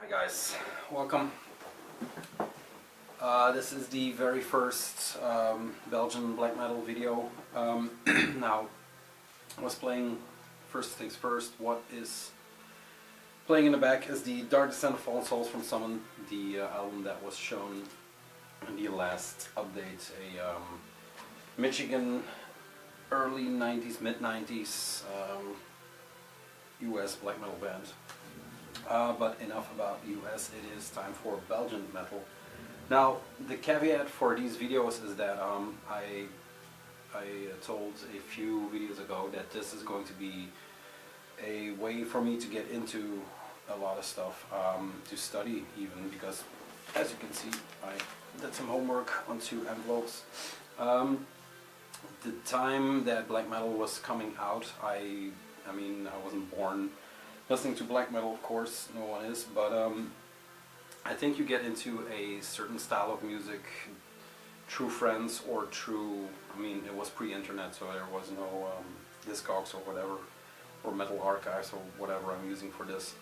Guys, welcome. This is the very first Belgian black metal video. Now, I was playing, first things first, what is playing in the back is the Dark Descent of Fallen Souls from Summon, the album that was shown in the last update, a Michigan early 90s, mid 90s US black metal band. But enough about US, it is time for Belgian metal. Now, the caveat for these videos is that I told a few videos ago that this is going to be a way for me to get into a lot of stuff, to study even, because as you can see, I did some homework on 2 envelopes. The time that black metal was coming out, I mean, I wasn't born listening to black metal, of course, no one is, but I think you get into a certain style of music through friends or through, I mean, it was pre-internet, so there was no Discogs or whatever, or Metal Archives or whatever I'm using for this.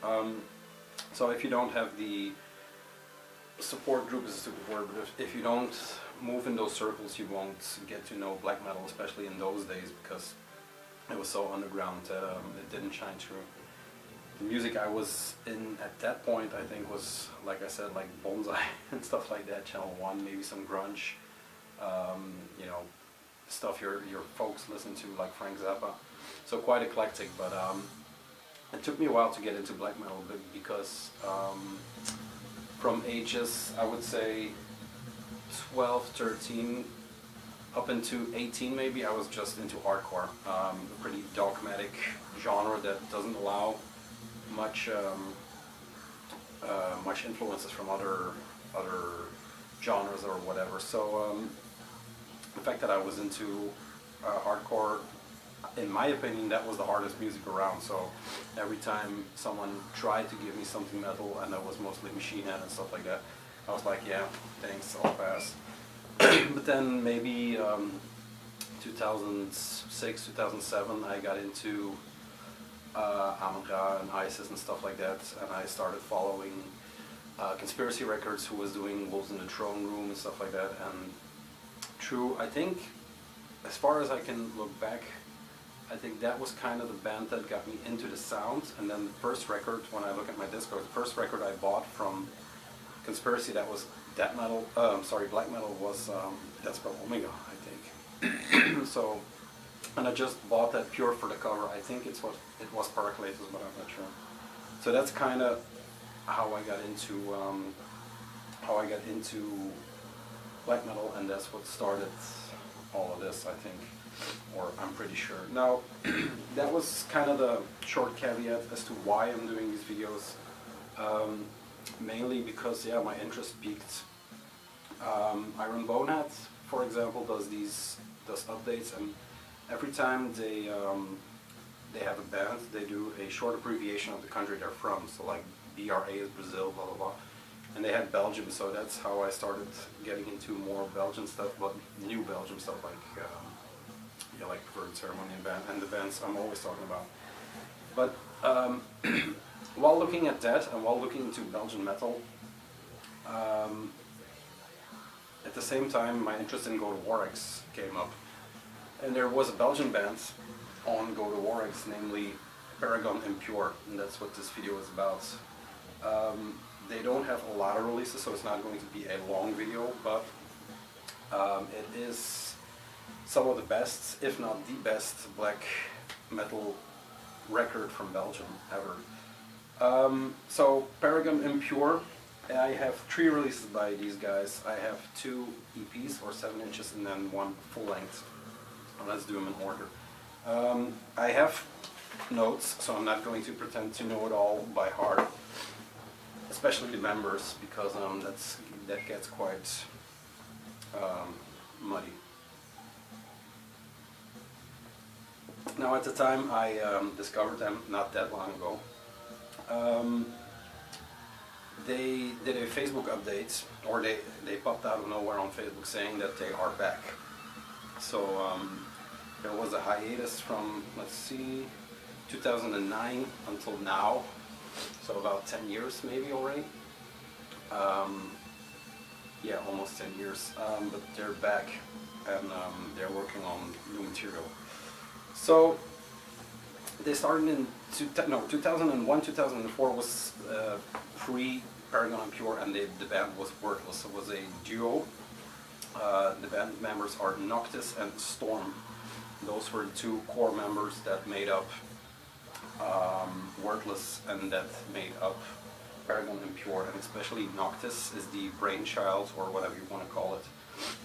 So if you don't have the support group, is a stupid word, but if you don't move in those circles, you won't get to know black metal, especially in those days, because it was so underground that it didn't shine through. The music I was in at that point, I think, was, like I said, like Bonsai and stuff like that, Channel 1, maybe some grunge, you know, stuff your folks listen to, like Frank Zappa. So quite eclectic, but it took me a while to get into black metal, because from ages, I would say 12, 13, up into 18 maybe, I was just into hardcore, a pretty dogmatic genre that doesn't allow much much influences from other genres or whatever. So the fact that I was into hardcore, in my opinion, that was the hardest music around. So every time someone tried to give me something metal, and that was mostly Machine Head and stuff like that, I was like, yeah, thanks, I'll pass. But then maybe 2006, 2007, I got into Amon-Ra and ISIS and stuff like that, and I started following Conspiracy Records, who was doing Wolves in the Throne Room and stuff like that. And true, I think, as far as I can look back, I think that was kind of the band that got me into the sound. And then the first record, when I look at my Discord, the first record I bought from Conspiracy that was black metal, was Death Spell Omega, I think. So, and I just bought that pure for the cover. I think it was Paracletus, but I'm not sure. So that's kind of how I got into black metal, and that's what started all of this, I think, or I'm pretty sure. Now, that was kind of the short caveat as to why I'm doing these videos. Mainly because, yeah, my interest peaked. Iron Bonehead, for example, does updates, and every time they have a band, they do a short abbreviation of the country they're from. So like BRA is Brazil, blah blah blah. And they had Belgium, so that's how I started getting into more Belgian stuff, but new Belgian stuff, like yeah, like Perverted Ceremony and the bands I'm always talking about. But while looking at that and while looking into Belgian metal, at the same time my interest in Go to War X came up. And there was a Belgian band on Go to War X, namely Paragon Impure, and that's what this video is about. They don't have a lot of releases, so it's not going to be a long video, but it is some of the best, if not the best, black metal record from Belgium ever. So Paragon Impure, I have 3 releases by these guys. I have 2 EPs, or 7 inches, and then 1 full length. Let's do them in order. I have notes, so I'm not going to pretend to know it all by heart, especially the members, because that gets quite muddy. Now, at the time I discovered them, not that long ago, they did a Facebook update, or they popped out of nowhere on Facebook saying that they are back. So there was a hiatus from, let's see, 2009 until now, so about 10 years maybe already. Yeah, almost 10 years, but they're back and they're working on new material. So they started in 2001, 2004 was pre-Paragon Impure, and the band was worthless. It was a duo. The band members are Noctis and Storm. Those were the two core members that made up Worthless and that made up Paragon Impure, and especially Noctis is the brainchild, or whatever you want to call it,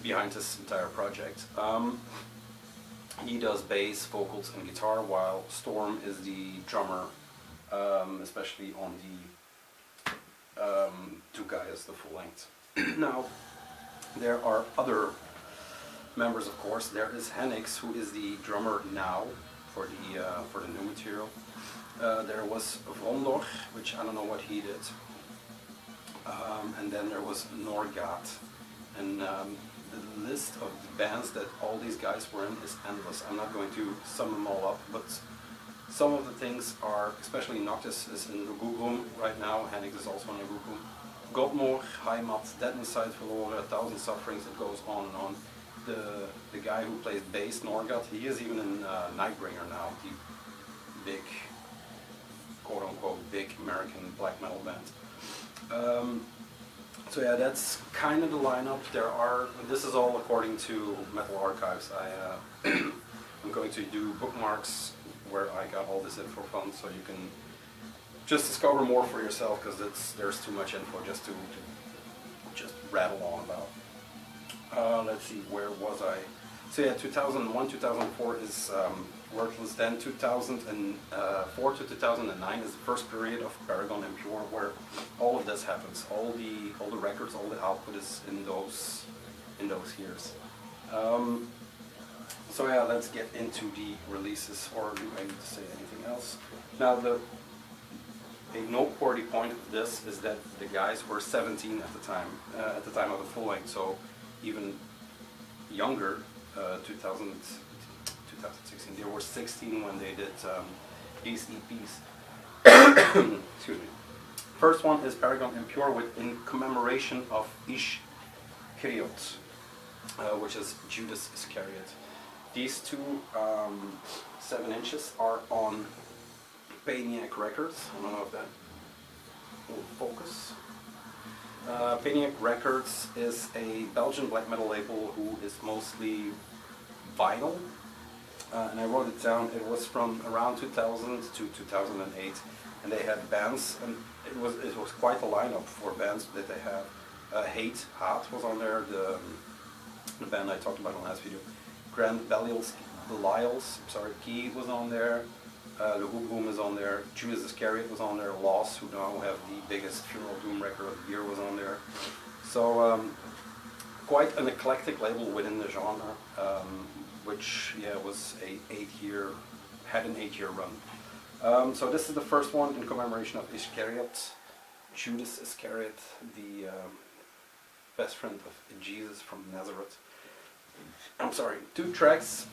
behind this entire project. He does bass, vocals, and guitar, while Storm is the drummer, especially on the to Gaius, the full length. Now, there are other members, of course. There is Henix, who is the drummer now for the new material. There was Vondor, which I don't know what he did, and then there was Norgat, and the list of the bands that all these guys were in is endless. I'm not going to sum them all up, but some of the things are, especially Noctis is in the Groeten right now, Henix is also in the Groeten. Godmore, Heimat, Dead Inside Verloren, 1000 Sufferings, it goes on and on. The guy who plays bass, Norgat, he is even in Nightbringer now, the big, quote-unquote, big American black metal band. So yeah, that's kind of the lineup. This is all according to Metal Archives. I'm going to do Bookmarks where I got all this info from, so you can just discover more for yourself, because there's too much info just to just rattle on about. Let's see, where was I? So yeah, 2001, 2004 is Worthless. Then 2004 to 2009 is the first period of Paragon Impure, where all of this happens. All the records, all the output is in those years. So yeah, let's get into the releases, or do I need to say anything else? Now, a noteworthy point of this is that the guys were 17 at the time of the full length, so even younger, 2016, they were 16 when they did these EPs. Excuse me. First one is Paragon Impure with In Commemoration of Ishkariot, which is Judas Iscariot. These two 7 inches are on Paniac Records. I don't know if that will focus. Paniac Records is a Belgian black metal label who is mostly vinyl, and I wrote it down. It was from around 2000 to 2008, and they had bands, and it was quite a lineup for bands that they have. Hate was on there, the band I talked about in the last video. Grand Belial's Key was on there. The Who Boom is on there. Judas Iscariot was on there. Loss, who now have the biggest Funeral Doom record of the year, was on there. So quite an eclectic label within the genre, which was had an 8-year run. So this is the first one, In Commemoration of Iscariot. Judas Iscariot, the best friend of Jesus from Nazareth. I'm sorry, 2 tracks.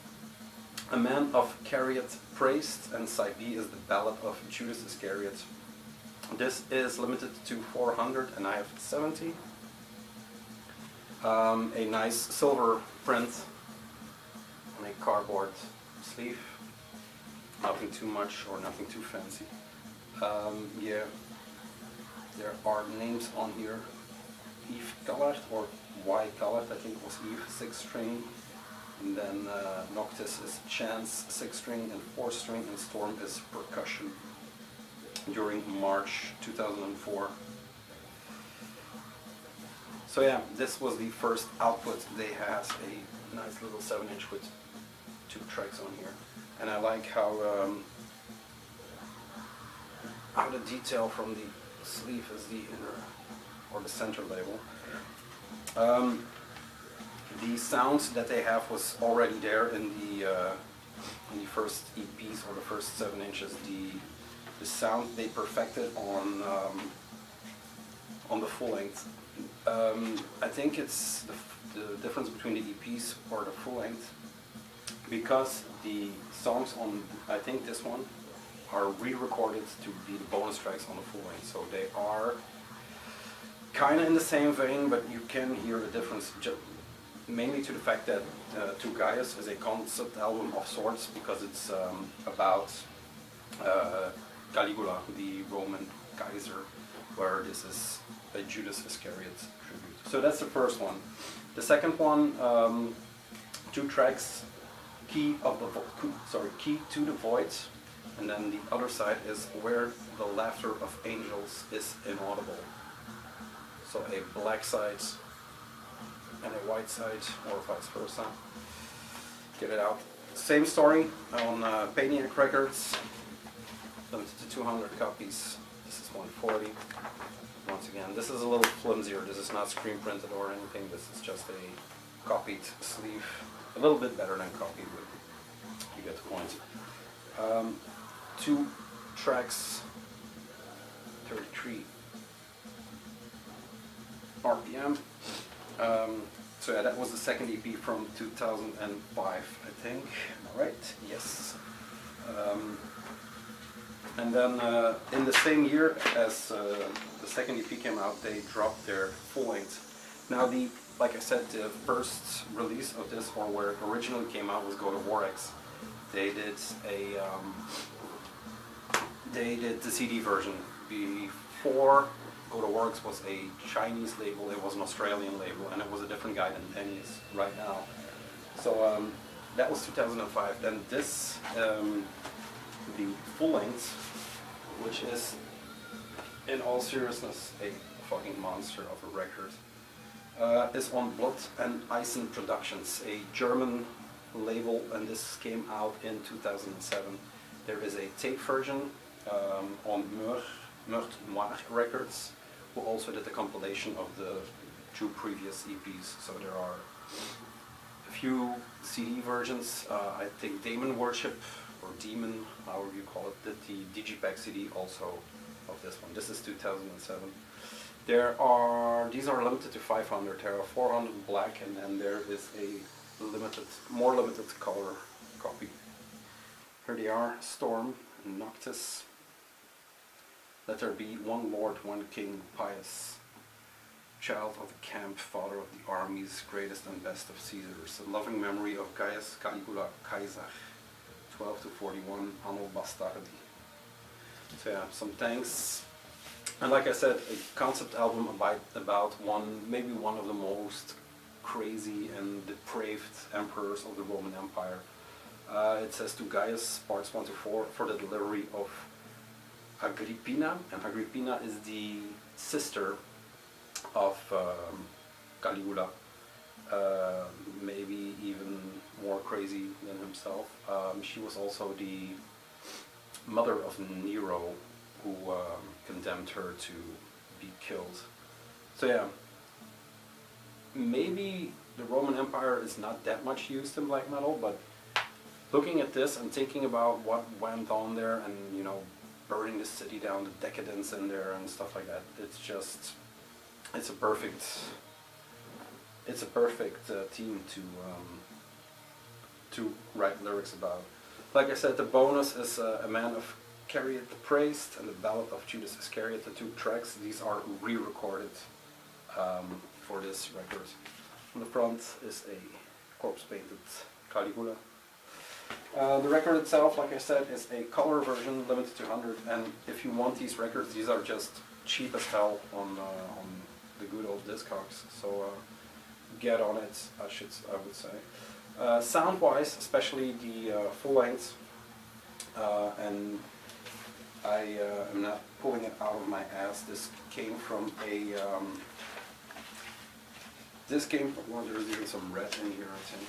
A Man of Cariot Praised, and side B is the Ballad of Judas Iscariot. This is limited to 400 and I have 70. A nice silver print on a cardboard sleeve. Nothing too much or nothing too fancy. Yeah, there are names on here. Eve Callard, or Y Callard, I think it was Eve, 6 string. And then Noctis is Chance, 6 string and 4 string, and Storm is percussion during March 2004. So yeah, this was the first output. They had a nice little 7-inch with 2 tracks on here. And I like how the detail from the sleeve is the inner or the center label. The sound that they have was already there in the first EPs, or the first 7 inches. The sound they perfected on the full length. I think it's the difference between the EPs or the full length, because the songs on, I think this one, are re-recorded to be the bonus tracks on the full length. So they are kind of in the same vein, but you can hear the difference mainly to the fact that To Gaius is a concept album of sorts, because it's about Caligula, the Roman Kaiser, where this is a Judas Iscariot tribute. So that's the first one. The second one, 2 tracks, Key to the Void, and then the other side is Where the Laughter of Angels is Inaudible. So a black side and a white side, or vice versa. Get it out. Same story on Paniac Records, limited to 200 copies. This is 140. Once again, this is a little flimsier. This is not screen printed or anything. This is just a copied sleeve. A little bit better than copied, but you get the point. 2 tracks, 33 RPM. So yeah, that was the second EP from 2005, I think. Am I right? Yes. And then in the same year as the second EP came out, they dropped their full length. Now, like I said, the first release of this, or where it originally came out, was Go to Warx. They did the CD version. Before Go to Warx was a Chinese label, it was an Australian label, and it was a different guy than Penny is right now. So that was 2005. Then this, the full length, which is in all seriousness a fucking monster of a record, is on Blood and Eisen Productions, a German label, and this came out in 2007. There is a tape version on Meurtre Noir Records, who also did the compilation of the 2 previous EPs. So there are a few CD versions. I think Demon Worship, or Demon, however you call it, did the Digipack CD also of this one. This is 2007. These are limited to 500. There are 400 black, and then there is a more limited color copy. Here they are: Storm, Noctis, Let There Be, One Lord, One King, Pious, Child of the Camp, Father of the Armies, Greatest and Best of Caesars, A Loving Memory of Gaius Caligula Kaiser, 12 to 41, Anno Bastardi. So yeah, some thanks. And like I said, a concept album about maybe one of the most crazy and depraved emperors of the Roman Empire. It says To Gaius, parts 1 to 4, for the delivery of Agrippina, and Agrippina is the sister of Caligula, maybe even more crazy than himself. She was also the mother of Nero, who condemned her to be killed. So yeah, maybe the Roman Empire is not that much used in black metal, but looking at this and thinking about what went on there, and you know, burning the city down, the decadence in there and stuff like that, it's a perfect team to write lyrics about. Like I said, the bonus is A Man of Chariot the Praised and The Ballad of Judas Iscariot, the 2 tracks. These are re-recorded for this record. On the front is a corpse-painted Caligula. The record itself, like I said, is a color version, limited to 100, and if you want these records, these are just cheap as hell on the good old Discogs, so get on it, I would say. Sound-wise, especially the full length, and I am not pulling it out of my ass. This came from well, there's even some red in here, I think.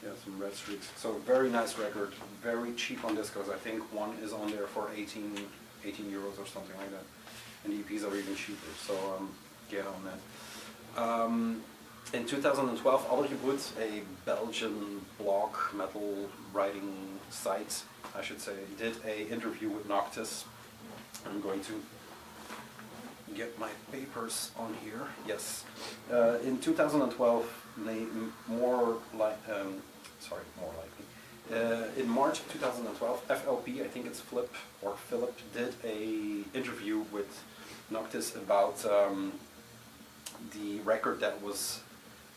Yeah, some red streaks. So very nice record, very cheap on Discogs. I think one is on there for 18 euros or something like that. And the EPs are even cheaper, so get on that. In 2012, Algebroed, a Belgian black metal writing site, I should say, did an interview with Noctis. I'm going to get my papers on here. Yes. In 2012, more likely, In March of 2012, FLP, I think it's Philip, did a interview with Noctis about the record that was,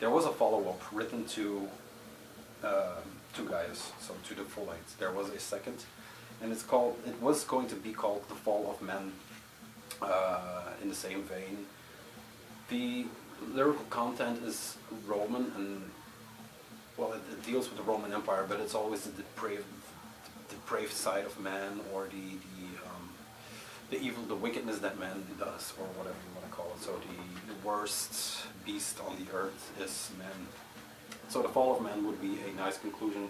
there was a follow-up written to Gaius, so to the full length. There was a second, and it was going to be called The Fall of Man, in the same vein. The lyrical content is Roman, and well, it deals with the Roman Empire, but it's always the depraved side of man, or the evil, the wickedness that man does, or whatever you want to call it. So the worst beast on the earth is man. So the fall of man would be a nice conclusion.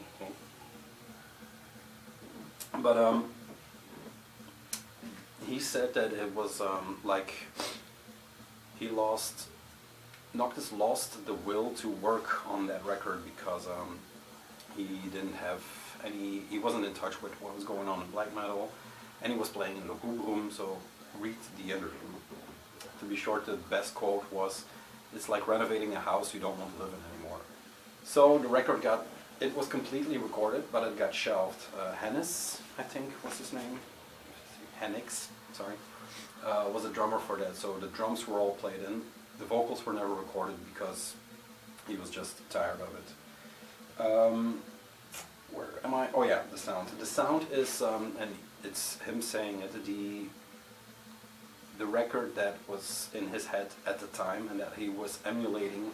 But he said that it was like Noctis lost the will to work on that record because he didn't have he wasn't in touch with what was going on in black metal, and he was playing in the room. So read the interview. To be short, the best quote was, "It's like renovating a house you don't want to live in anymore." So the record it was completely recorded, but it got shelved. Hennis, I think was his name, Hennix, sorry, was a drummer for that. So the drums were all played in. The vocals were never recorded because he was just tired of it. Where am I? Oh yeah, the sound. The sound is, and it's him saying it, the record that was in his head at the time and that he was emulating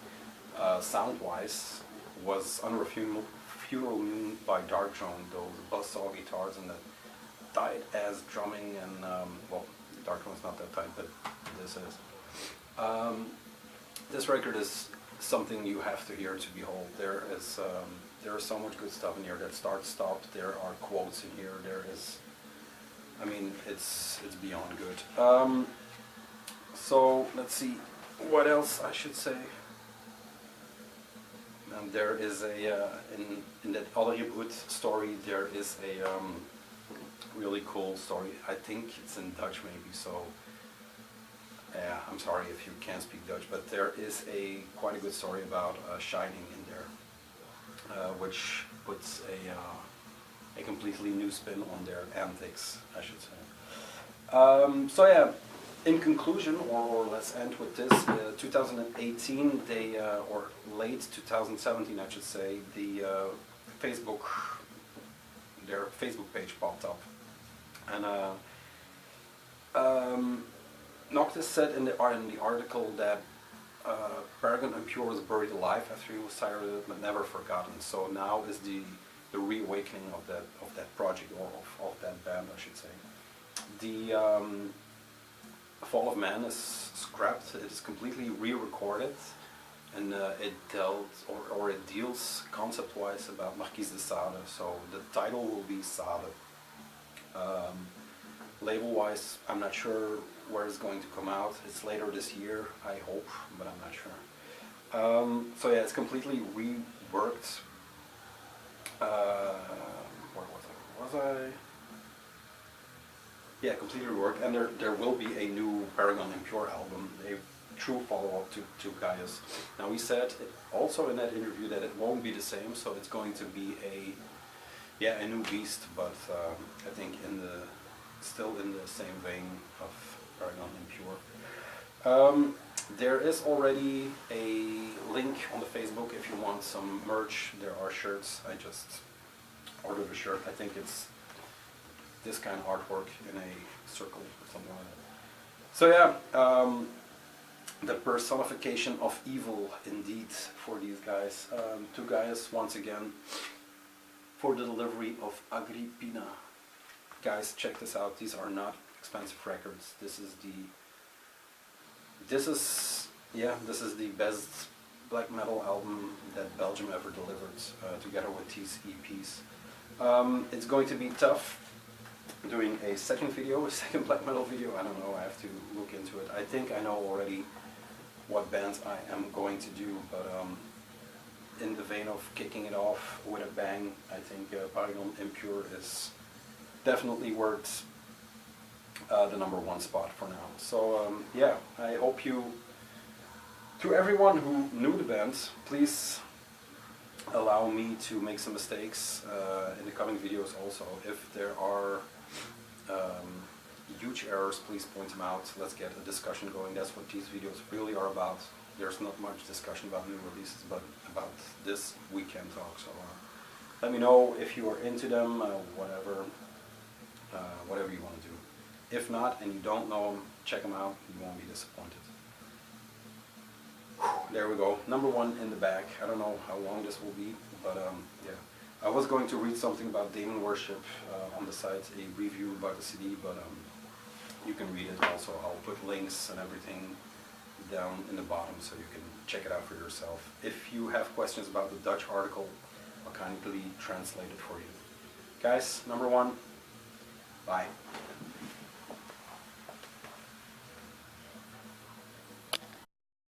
sound-wise was Unrefuel Moon by Dark Throne, those buzzsaw guitars and that tight-ass drumming, and well, Dark Throne's not that tight, but this is. This record is something you have to hear to behold. There is so much good stuff in here. That start-stopped. There are quotes in here. There is, I mean, it's beyond good. So let's see what else I should say. There is a in that Hollywood story. There is a really cool story. I think it's in Dutch maybe. So. Yeah, I'm sorry if you can't speak Dutch, but there is quite a good story about Shining in there, which puts a completely new spin on their antics, I should say. So yeah, in conclusion, or let's end with this, 2018, or late 2017, I should say, their Facebook page popped up, and Noctis said in the article that Paragon Impure was buried alive after he was tired but never forgotten. So now is the reawakening of that project, or of that band, I should say. The Fall of Man is scrapped. It is completely re-recorded, and it deals concept-wise about Marquise de Sade. So the title will be Sade. Label-wise, I'm not sure where it's going to come out. It's later this year, I hope, but I'm not sure. So yeah, it's completely reworked. Where was I? Yeah, completely reworked, and there will be a new Paragon Impure album, a true follow-up to Gaius. Now he said also in that interview that it won't be the same, so it's going to be a new beast, but I think still in the same vein of Paragon Impure. There is already a link on the Facebook if you want some merch. There are shirts. I just ordered a shirt. I think it's this kind of artwork in a circle or something like that. So yeah, the personification of evil indeed for these guys. To Gaius once again for the delivery of Agrippina. Guys, check this out. These are not expensive records. This is the best black metal album that Belgium ever delivered, together with these EPs. It's going to be tough doing a second black metal video. I don't know, I have to look into it. I think I know already what bands I am going to do, but in the vein of kicking it off with a bang, I think Paragon Impure is definitely worth the #1 spot for now. So yeah, I hope to everyone who knew the band, please allow me to make some mistakes in the coming videos also. If there are huge errors, please point them out. Let's get a discussion going. That's what these videos really are about. There's not much discussion about new releases, but about this weekend talk. So let me know if you are into them, whatever you want to do. If not, and you don't know them, check them out. You won't be disappointed. There we go. Number 1 in the back. I don't know how long this will be, but yeah. I was going to read something about Demon Worship on the site, a review about the CD, but you can read it also. I'll put links and everything down in the bottom so you can check it out for yourself. If you have questions about the Dutch article, I'll kindly translate it for you. Guys, number 1, bye.